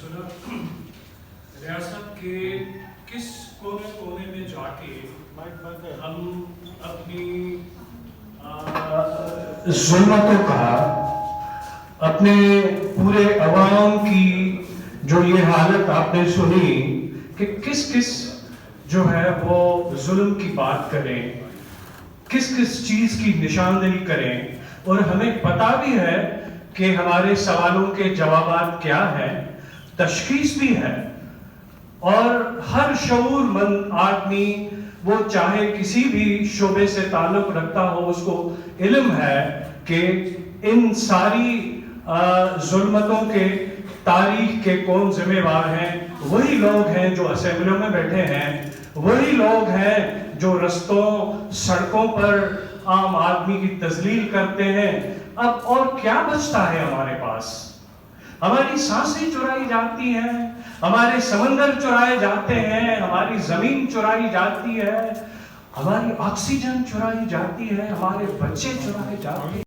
सुना रियासत के किस कोने कोने में जाके हम अपनी जुल्मतों का, अपने पूरे अवाम की जो ये हालत आपने सुनी कि किस किस जो है वो जुल्म की बात करें, किस किस चीज की निशानदेही करें, और हमें पता भी है कि हमारे सवालों के जवाबात क्या हैं, तशखीस भी है, और हर शऊरमंद आदमी वो चाहे किसी भी शोबे से ताल्लुक रखता हो उसको इल्म है कि इन सारी जुल्मतों के तारीख के कौन जिम्मेवार हैं। वही लोग हैं जो असेंबलियों में बैठे हैं, वही लोग हैं जो रस्तों सड़कों पर आम आदमी की तजलील करते हैं। अब और क्या बचता है हमारे पास? हमारी सांसें चुराई जाती हैं, हमारे समंदर चुराए जाते हैं, हमारी जमीन चुराई जाती है, हमारी ऑक्सीजन चुराई जाती है, हमारे बच्चे चुराए जाते हैं।